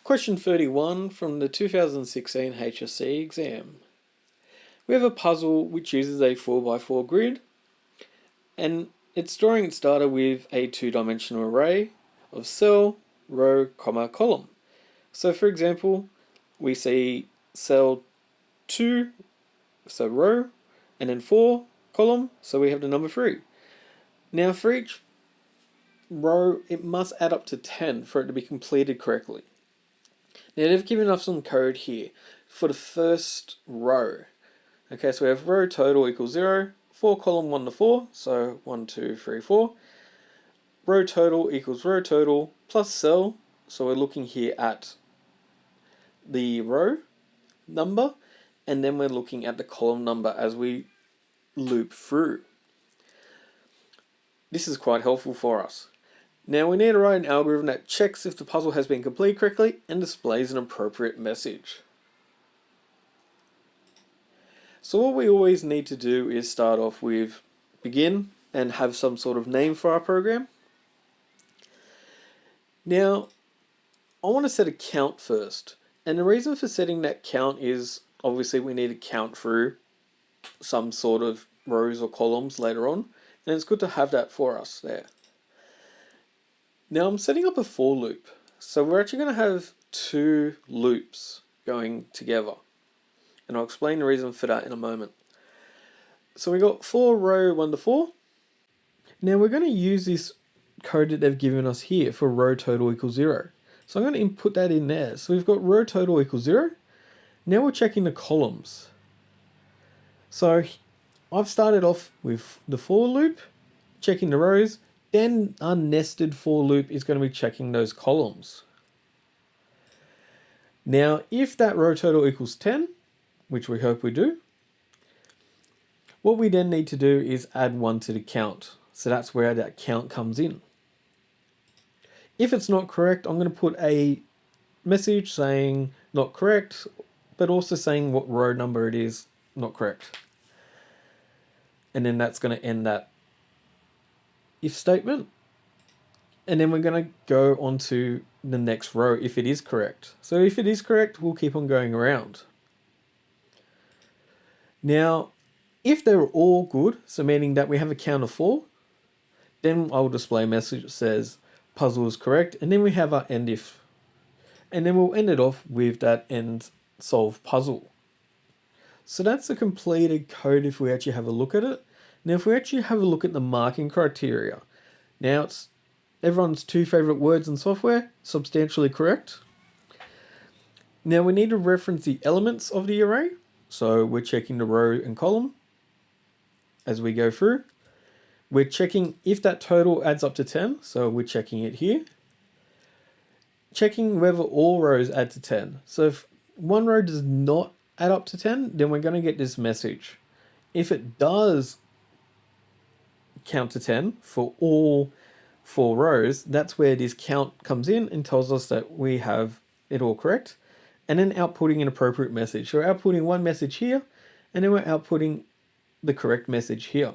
Question 31 from the 2016 HSC exam. We have a puzzle which uses a 4x4 grid, and it's storing its data with a two-dimensional array of cell, row, comma, column. So for example, we see cell 2, so row, and then 4, column, so we have the number 3. Now for each row, it must add up to 10 for it to be completed correctly. Now they've given us some code here for the first row. Okay, so we have row total equals 0, 4 column 1 to 4, so 1, 2, 3, 4. Row total equals row total plus cell, so we're looking here at the row number, and then we're looking at the column number as we loop through. This is quite helpful for us. Now we need to write an algorithm that checks if the puzzle has been completed correctly and displays an appropriate message. So what we always need to do is start off with begin and have some sort of name for our program. Now I want to set a count first, and the reason for setting that count is obviously we need to count through some sort of rows or columns later on, and it's good to have that for us there. Now I'm setting up a for loop, so we're actually going to have two loops going together, and I'll explain the reason for that in a moment. So we got for row 1 to 4. Now we're going to use this code that they've given us here for row total equals 0. So I'm going to input that in there. So we've got row total equals 0. Now we're checking the columns. So I've started off with the for loop, checking the rows, then our nested for loop is going to be checking those columns. Now if that row total equals 10, which we hope we do, what we then need to do is add 1 to the count. So that's where that count comes in. If it's not correct, I'm going to put a message saying not correct, but also saying what row number it is not correct. And then that's going to end that if statement. And then we're going to go on to the next row if it is correct. So if it is correct, we'll keep on going around. Now, if they're all good, so meaning that we have a count of 4, then I'll display a message that says puzzle is correct, and then we have our end if. And then we'll end it off with that end solve puzzle. So that's the completed code if we actually have a look at it. Now if we actually have a look at the marking criteria, now it's everyone's two favorite words in software, substantially correct. Now we need to reference the elements of the array. So we're checking the row and column as we go through. We're checking if that total adds up to 10, so we're checking it here. Checking whether all rows add to 10. So if one row does not add up to 10, then we're going to get this message. If it does count to 10 for all 4 rows, that's where this count comes in and tells us that we have it all correct. And then outputting an appropriate message. So we're outputting one message here, and then we're outputting the correct message here.